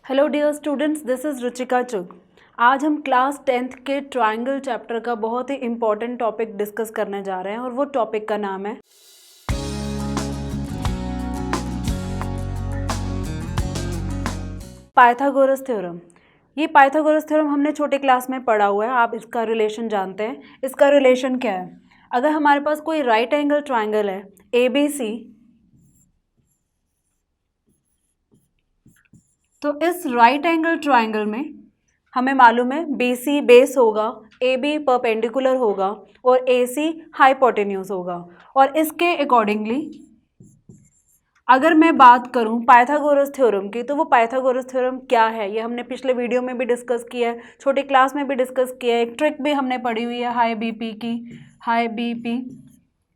Hello dear students, this is Ruchika Chugh. आज हम class 10th के ट्रायंगल चैप्टर का बहुत ही इम्पॉर्टेंट टॉपिक डिस्कस करने जा रहे हैं और वो टॉपिक का नाम है पाइथागोरस थ्योरम। ये पाइथागोरस थ्योरम हमने छोटे क्लास में पढ़ा हुआ है, आप इसका रिलेशन जानते हैं। इसका रिलेशन क्या है? अगर हमारे पास कोई राइट एंगल ट्रायंगल है ABC, तो इस राइट एंगल ट्रायंगल में हमें मालूम है BC बेस होगा, AB परपेंडिकुलर होगा और AC हाइपोटेन्यूज होगा। और इसके अकॉर्डिंगली अगर मैं बात करूं पाइथागोरस थ्योरम की, तो वो पाइथागोरस थ्योरम क्या है ये हमने पिछले वीडियो में भी डिस्कस किया है, छोटे क्लास में भी डिस्कस किया है। एक ट्रिक भी हमने पढ़ी हुई है हाई BP की, high BP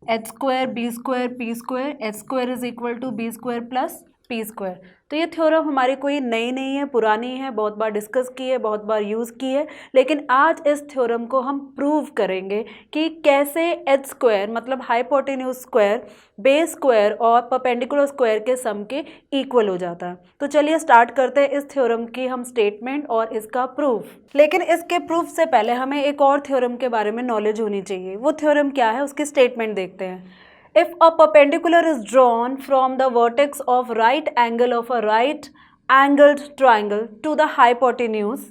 h square B square P square, h square is equal to B square plus P square. तो ये थ्योरम हमारी कोई नई नहीं है, पुरानी है, बहुत बार डिस्कस की है, बहुत बार यूज़ की है। लेकिन आज इस थ्योरम को हम प्रूव करेंगे कि कैसे h स्क्वायर मतलब हाइपोटेन्यूज स्क्वायर बेस स्क्वायर और परपेंडिकुलर स्क्वायर के सम के इक्वल हो जाता है। तो चलिए स्टार्ट करते हैं इस थ्योरम की हम स्टेटमेंट और इसका प्रूफ। लेकिन इसके प्रूफ से पहले हमें एक और थ्योरम के बारे में नॉलेज होनी चाहिए। वो थ्योरम क्या है, उसकी स्टेटमेंट देखते हैं। If a perpendicular is drawn from the vertex of right angle of a right angled triangle to the hypotenuse,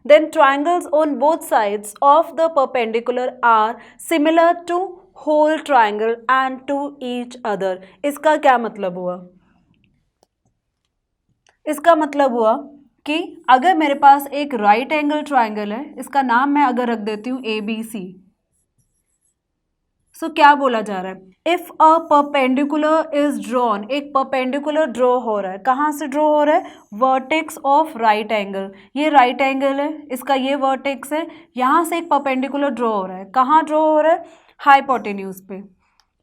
then triangles on both sides of the perpendicular are similar to whole triangle and to each other. इसका क्या मतलब हुआ? इसका मतलब हुआ कि अगर मेरे पास एक राइट एंगल ट्राइंगल है, इसका नाम मैं अगर रख देती हूँ ABC, सो क्या बोला जा रहा है? If a perpendicular is drawn, एक परपेंडिकुलर ड्रॉ हो रहा है। कहाँ से ड्रॉ हो रहा है? Vertex of right angle. ये राइट एंगल है, इसका ये वर्टेक्स है, यहाँ से एक परपेंडिकुलर ड्रॉ हो रहा है। कहाँ ड्रॉ हो रहा है? हाइपोटेन्यूज पे।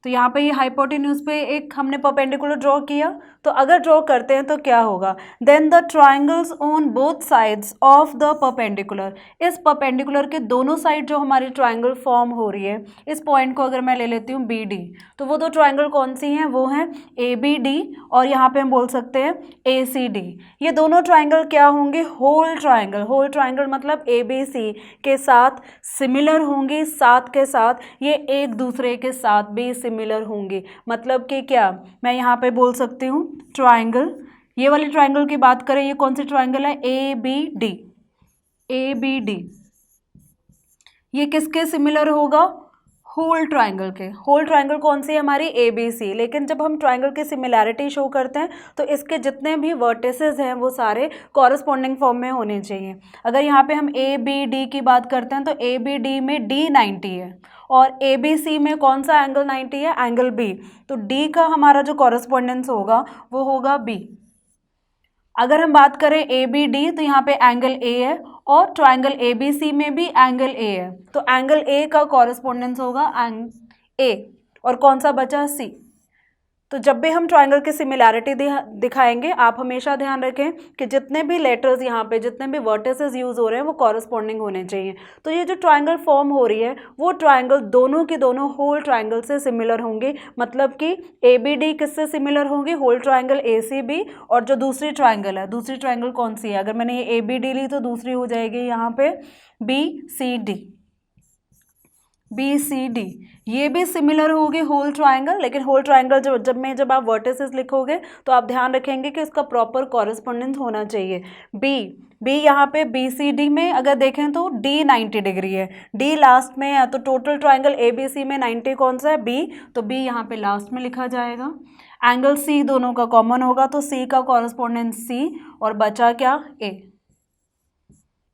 तो यहाँ पे ये हाइपोटेन्यूज पे एक हमने परपेंडिकुलर ड्रॉ किया। तो अगर ड्रॉ करते हैं तो क्या होगा? Then the triangles on both sides of the perpendicular, इस परपेंडिकुलर के दोनों साइड जो हमारी ट्राइंगल फॉर्म हो रही है, इस पॉइंट को अगर मैं ले लेती हूँ BD, तो वो दो ट्राइंगल कौन सी हैं? वो हैं ABD और यहाँ पे हम बोल सकते हैं ACD। ये दोनों ट्राइंगल क्या होंगे? Whole triangle. होल ट्राइंगल मतलब ABC के साथ सिमिलर होंगे, साथ के साथ ये एक दूसरे के साथ भी सिमिलर होंगे। मतलब कि क्या मैं यहाँ पे बोल सकती हूँ ट्राइंगल, ये वाली ट्राइंगल की बात करें, ये कौन सी ट्राइंगल है? ABD। ABD ये किसके सिमिलर होगा? होल ट्राइंगल के। होल ट्राइंगल कौन सी है? हमारी ABC। लेकिन जब हम ट्राइंगल की सिमिलैरिटी शो करते हैं तो इसके जितने भी वर्टिसेस हैं वो सारे कॉरस्पॉन्डिंग फॉर्म में होने चाहिए। अगर यहाँ पे हम ABD की बात करते हैं तो ABD में D 90 है और ABC में कौन सा एंगल 90 है? Angle B। तो D का हमारा जो कॉरस्पॉन्डेंस होगा वो होगा B। अगर हम बात करें ABD तो यहाँ पे एंगल A है और ट्राइंगल ABC में भी एंगल A है। तो एंगल A का कॉरस्पॉन्डेंस होगा A और कौन सा बचा? C। तो जब भी हम ट्राइंगल की सिमिलैरिटी दिखाएंगे, आप हमेशा ध्यान रखें कि जितने भी लेटर्स यहाँ पे, जितने भी वर्टिसेस यूज हो रहे हैं वो कॉरस्पॉन्डिंग होने चाहिए। तो ये जो ट्राइंगल फॉर्म हो रही है वो ट्राइंगल दोनों की दोनों होल ट्राइंगल से सिमिलर होंगे। मतलब कि ABD किससे सिमिलर होंगे? Whole triangle ACB। और जो दूसरी ट्राइंगल है, दूसरी ट्राइंगल कौन सी है? अगर मैंने ये ABD ली तो दूसरी हो जाएगी यहाँ पे BCD। BCD ये भी सिमिलर होगी होल ट्राइंगल। लेकिन होल ट्राइंगल जब आप वर्टिसेस लिखोगे तो आप ध्यान रखेंगे कि इसका प्रॉपर कॉरस्पॉन्डेंस होना चाहिए। B यहाँ पे BCD में अगर देखें तो D 90 डिग्री है, D लास्ट में है। तो टोटल ट्राइंगल ABC में 90 कौन सा है? B। तो B यहाँ पे लास्ट में लिखा जाएगा। एंगल C दोनों का कॉमन होगा तो C का कॉरस्पॉन्डेंस C और बचा क्या? A।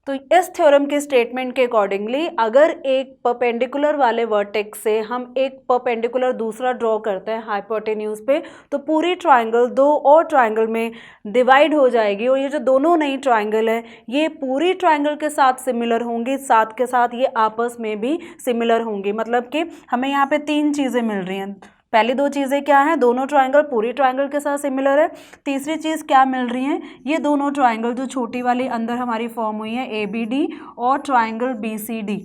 तो इस थ्योरम के स्टेटमेंट के अकॉर्डिंगली अगर एक परपेंडिकुलर वाले वर्टेक्स से हम एक परपेंडिकुलर दूसरा ड्रॉ करते हैं हाइपोटेन्यूज पे, तो पूरी ट्राइंगल दो और ट्राइंगल में डिवाइड हो जाएगी और ये जो दोनों नई ट्राइंगल है ये पूरी ट्राइंगल के साथ सिमिलर होंगी, साथ के साथ ये आपस में भी सिमिलर होंगी। मतलब कि हमें यहाँ पे तीन चीज़ें मिल रही हैं। पहली दो चीज़ें क्या हैं? दोनों ट्राइंगल पूरी ट्राइंगल के साथ सिमिलर है। तीसरी चीज़ क्या मिल रही है? ये दोनों ट्राइंगल जो छोटी वाली अंदर हमारी फॉर्म हुई है ABD और ट्राइंगल BCD,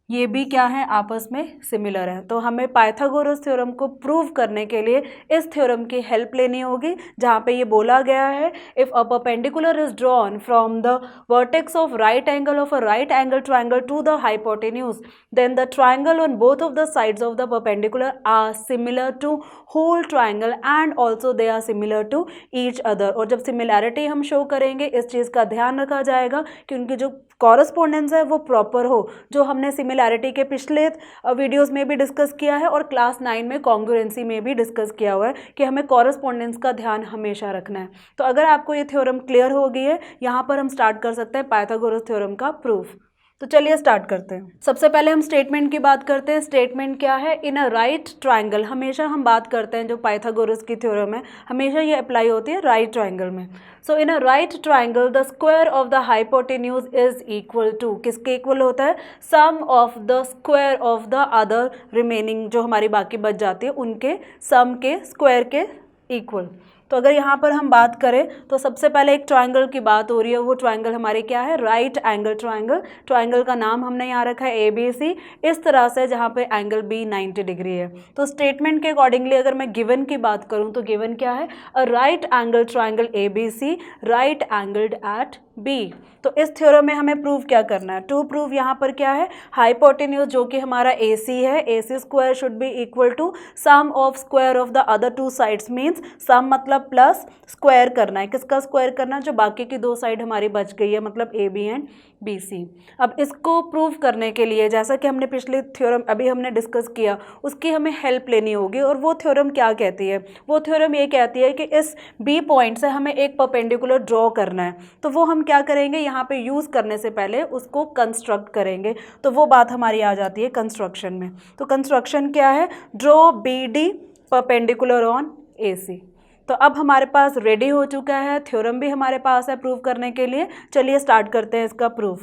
ये भी क्या है, आपस में सिमिलर है। तो हमें पाइथागोरस थ्योरम को प्रूव करने के लिए इस थ्योरम की हेल्प लेनी होगी, जहाँ पे ये बोला गया है if a perpendicular is drawn from the vertex of right angle of a right angle triangle to the hypotenuse then the triangle on both of the sides of the perpendicular are similar to whole triangle and also they are similar to each other. और जब similarity हम show करेंगे इस चीज़ का ध्यान रखा जाएगा कि उनकी जो कॉरस्पॉन्डेंस है वो प्रॉपर हो, जो हमने सिमिलैरिटी के पिछले वीडियोस में भी डिस्कस किया है और क्लास 9 में कॉन्ग्रुएंसी में भी डिस्कस किया हुआ है कि हमें कॉरस्पॉन्डेंस का ध्यान हमेशा रखना है। तो अगर आपको ये थ्योरम क्लियर हो गई है, यहाँ पर हम स्टार्ट कर सकते हैं पाइथागोरस थ्योरम का प्रूफ। तो चलिए स्टार्ट करते हैं। सबसे पहले हम स्टेटमेंट की बात करते हैं। स्टेटमेंट क्या है, इन अ राइट ट्राइंगल, हमेशा हम बात करते हैं जो पाइथागोरस की थ्योरम है हमेशा ये अप्लाई होती है राइट ट्राइंगल में। So in a right triangle the square of the hypotenuse is equal to, किसके इक्वल होता है, sum of the square of the other remaining, जो हमारी बाकी बच जाती है उनके सम के स्क्वायर के इक्वल। तो अगर यहाँ पर हम बात करें तो सबसे पहले एक ट्राइंगल की बात हो रही है, वो ट्राइंगल हमारे क्या है, राइट एंगल ट्राइंगल। ट्राइंगल का नाम हमने यहाँ रखा है ABC, इस तरह से जहाँ पे एंगल B 90 डिग्री है। तो स्टेटमेंट के अकॉर्डिंगली अगर मैं गिवन की बात करूँ तो गिवन क्या है, अ right angle triangle ABC right angled at B। तो इस थ्योरम में हमें प्रूव क्या करना है, टू प्रूव यहाँ पर क्या है, हाइपोटेन्यूज जो कि हमारा AC है, AC square should be equal to sum of square of the other two sides, means sum मतलब प्लस स्क्वायर करना है, किसका स्क्वायर करना है, जो बाकी की दो साइड हमारी बच गई है, मतलब AB एंड BC। अब इसको प्रूव करने के लिए जैसा कि हमने पिछले थ्योरम अभी हमने डिस्कस किया उसकी हमें हेल्प लेनी होगी। और वो थ्योरम क्या कहती है, वो थ्योरम ये कहती है कि इस B पॉइंट से हमें एक परपेंडिकुलर ड्रॉ करना है। तो वो हम क्या करेंगे, यहाँ पे यूज़ करने से पहले उसको कंस्ट्रक्ट करेंगे। तो वो बात हमारी आ जाती है कंस्ट्रक्शन में। तो कंस्ट्रक्शन क्या है, draw BD perpendicular on AC। तो अब हमारे पास रेडी हो चुका है, थ्योरम भी हमारे पास है प्रूव करने के लिए। चलिए स्टार्ट करते हैं इसका प्रूफ।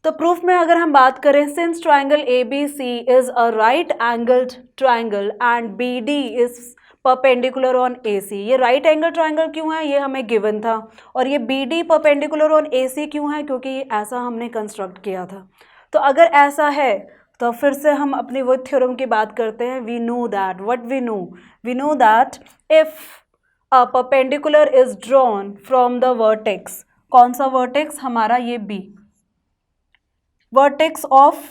तो प्रूफ में अगर हम बात करें, since triangle ABC is a right angled triangle and BD is perpendicular on AC, ये राइट एंगल ट्राइंगल क्यों है, ये हमें गिवन था। और ये BD परपेंडिकुलर ऑन AC क्यों है, क्योंकि ये ऐसा हमने कंस्ट्रक्ट किया था। तो अगर ऐसा है तो फिर से हम अपनी वो थ्योरम की बात करते हैं। We know that, what we know that if a perpendicular is drawn from the vertex, कौन सा वर्टेक्स, हमारा ये B, vertex of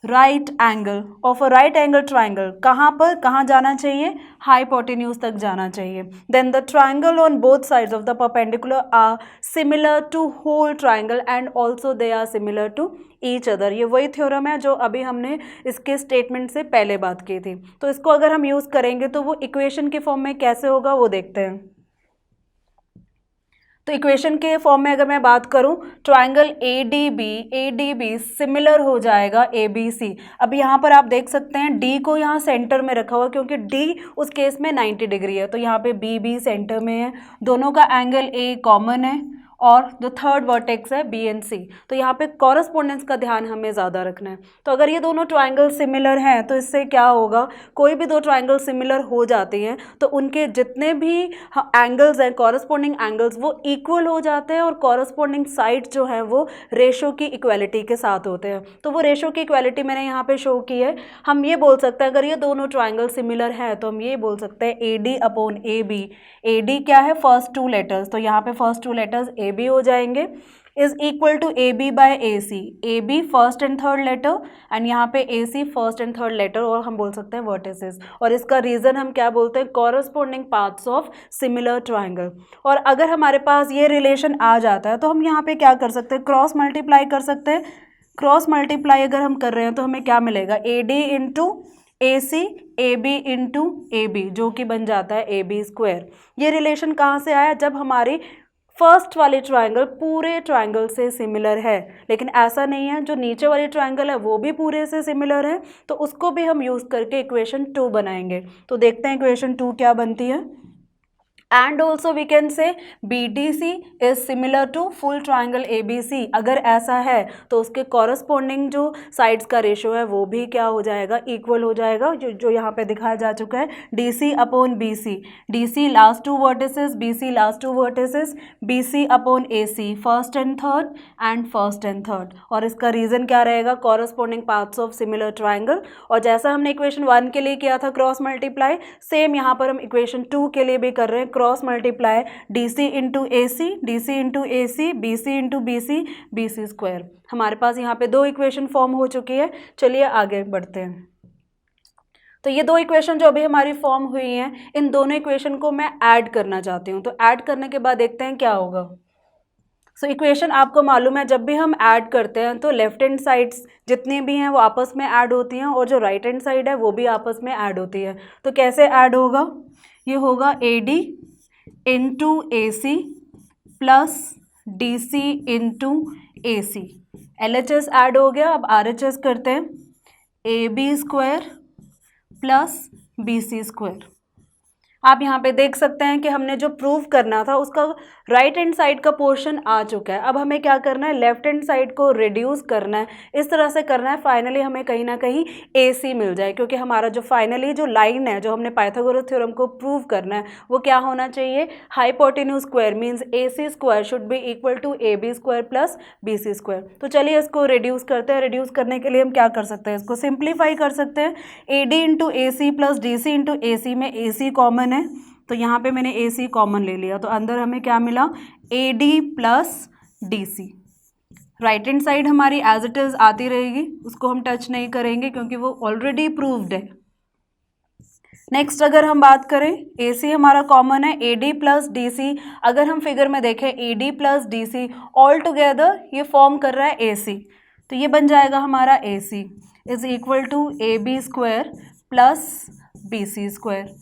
right angle of a right angle triangle, कहाँ पर, कहाँ जाना चाहिए, हाइपोटेन्यूज तक जाना चाहिए। Then the triangle on both sides of the perpendicular are similar to whole triangle and also they are similar to each other. ये वही थ्योरम है जो अभी हमने इसके स्टेटमेंट से पहले बात की थी। तो इसको अगर हम यूज़ करेंगे तो वो इक्वेशन के फॉर्म में कैसे होगा वो देखते हैं। तो इक्वेशन के फॉर्म में अगर मैं बात करूं, ट्राइंगल ADB सिमिलर हो जाएगा ABC। अब यहाँ पर आप देख सकते हैं D को यहाँ सेंटर में रखा हुआ, क्योंकि D उस केस में 90 डिग्री है। तो यहाँ पे BB सेंटर में है, दोनों का एंगल A कॉमन है और जो थर्ड वर्टेक्स है BNC। तो यहाँ पे कॉरस्पॉन्डेंस का ध्यान हमें ज़्यादा रखना है। तो अगर ये दोनों ट्राइंगल सिमिलर हैं तो इससे क्या होगा, कोई भी दो ट्राइंगल सिमिलर हो जाती हैं तो उनके जितने भी एंगल्स हैं, कॉरस्पॉन्डिंग एंगल्स, वो इक्वल हो जाते हैं और कॉरस्पॉन्डिंग साइड जो है वो रेशो की इक्वलिटी के साथ होते हैं। तो वो रेशो की इक्वलिटी मैंने यहाँ पे शो की है। हम ये बोल सकते हैं अगर ये दोनों ट्राइंगल सिमिलर है तो हम ये बोल सकते हैं AD अपॉन AB। AD क्या है, फर्स्ट टू लेटर्स, तो यहाँ पे फर्स्ट टू लेटर्स AB हो जाएंगे, is equal to AB by AC। AB first and third letter and यहाँ पे AC first and third letter, और हम बोल सकते हैं वर्टिसेस। और इसका रीजन हम क्या बोलते हैं, corresponding parts of similar triangle. और अगर हमारे पास ये रिलेशन आ जाता है तो हम यहाँ पे क्या कर सकते हैं, क्रॉस मल्टीप्लाई कर सकते हैं। क्रॉस मल्टीप्लाई अगर हम कर रहे हैं तो हमें क्या मिलेगा, AD into AC AB into AB, जो कि बन जाता है AB स्क्वायर। ये रिलेशन कहाँ से आया, जब हमारी फर्स्ट वाली ट्राइंगल पूरे ट्राइंगल से सिमिलर है। लेकिन ऐसा नहीं है, जो नीचे वाली ट्राइंगल है वो भी पूरे से सिमिलर है, तो उसको भी हम यूज़ करके इक्वेशन 2 बनाएंगे। तो देखते हैं इक्वेशन 2 क्या बनती है। and also we can say BDC is similar to full triangle ABC। अगर ऐसा है तो उसके कॉरस्पॉन्डिंग जो साइड्स का रेशियो है वो भी क्या हो जाएगा, इक्वल हो जाएगा, जो यहाँ पे दिखाया जा चुका है DC upon BC। DC last two vertices, BC last two vertices, BC upon AC first and third and first and third. और इसका रीजन क्या रहेगा, corresponding parts of similar triangle. और जैसा हमने इक्वेशन 1 के लिए किया था क्रॉस मल्टीप्लाई, सेम यहाँ पर हम इक्वेशन 2 के लिए भी कर रहे हैं cross multiply, DC into AC, DC into AC, BC into BC, BC square. हमारे पास यहाँ पे 2 इक्वेशन फॉर्म हो चुकी है। चलिए आगे बढ़ते हैं। तो ये 2 इक्वेशन जो अभी हमारी फॉर्म हुई हैं, इन दोनों इक्वेशन को मैं ऐड करना चाहती हूँ। तो ऐड करने के बाद देखते हैं क्या होगा। सो इक्वेशन आपको मालूम है, जब भी हम ऐड करते हैं तो लेफ्ट हैंड साइड्स जितनी भी हैं वो आपस में ऐड होती हैं और जो राइट हैंड साइड है वो भी आपस में ऐड होती है। तो कैसे ऐड होगा, ये होगा AD into AC plus DC into AC। LHS add हो गया। अब RHS करते हैं, AB square plus BC square. आप यहाँ पे देख सकते हैं कि हमने जो प्रूव करना था उसका राइट हैंड साइड का पोर्शन आ चुका है। अब हमें क्या करना है, लेफ्ट हैंड साइड को रिड्यूस करना है, इस तरह से करना है फाइनली हमें कहीं ना कहीं AC मिल जाए। क्योंकि हमारा जो फाइनली जो लाइन है, जो हमने पाइथागोरस थ्योरम को प्रूव करना है, वो क्या होना चाहिए, hypotenuse square means AC square should be equal to AB square plus BC square. तो चलिए इसको रिड्यूस करते हैं। रिड्यूस करने के लिए हम क्या कर सकते हैं, इसको सिंप्लीफाई कर सकते हैं। AD into AC plus DC into AC में AC कॉमन है, तो यहाँ पे मैंने AC कॉमन ले लिया, तो अंदर हमें क्या मिला, AD plus DC। Right hand side हमारी एज इट इज आती रहेगी, उसको हम टच नहीं करेंगे क्योंकि वो ऑलरेडी प्रूव्ड है। नेक्स्ट अगर हम बात करें, AC हमारा कॉमन है, AD प्लस DC। अगर हम फिगर में देखें AD plus DC all together ये फॉर्म कर रहा है AC, तो ये बन जाएगा हमारा AC is equal to AB square plus BC square.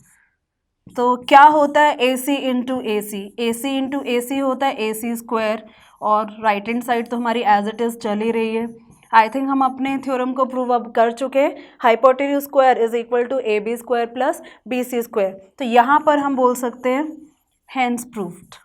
तो क्या होता है AC into AC, AC into AC होता है AC स्क्वायर। और राइट हैंड साइड तो हमारी एज इट इज़ चल ही रही है। आई थिंक हम अपने थ्योरम को प्रूव अब कर चुके हैं। Hypotenuse square is equal to AB square plus BC square. तो यहाँ पर हम बोल सकते हैं हेंस प्रूव्ड।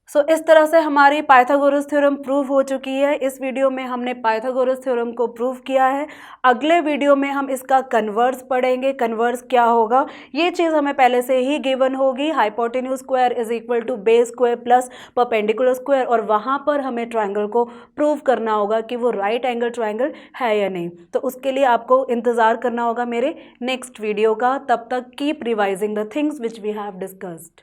सो इस तरह से हमारी पाइथागोरस थ्योरम प्रूव हो चुकी है। इस वीडियो में हमने पाइथागोरस थ्योरम को प्रूव किया है। अगले वीडियो में हम इसका कन्वर्स पढ़ेंगे। कन्वर्स क्या होगा, ये चीज़ हमें पहले से ही गिवन होगी। Hypotenuse square is equal to base square plus perpendicular square, और वहाँ पर हमें ट्राइंगल को प्रूव करना होगा कि वो राइट एंगल ट्राइंगल है या नहीं। तो उसके लिए आपको इंतज़ार करना होगा मेरे नेक्स्ट वीडियो का। तब तक keep revising the things which we have discussed.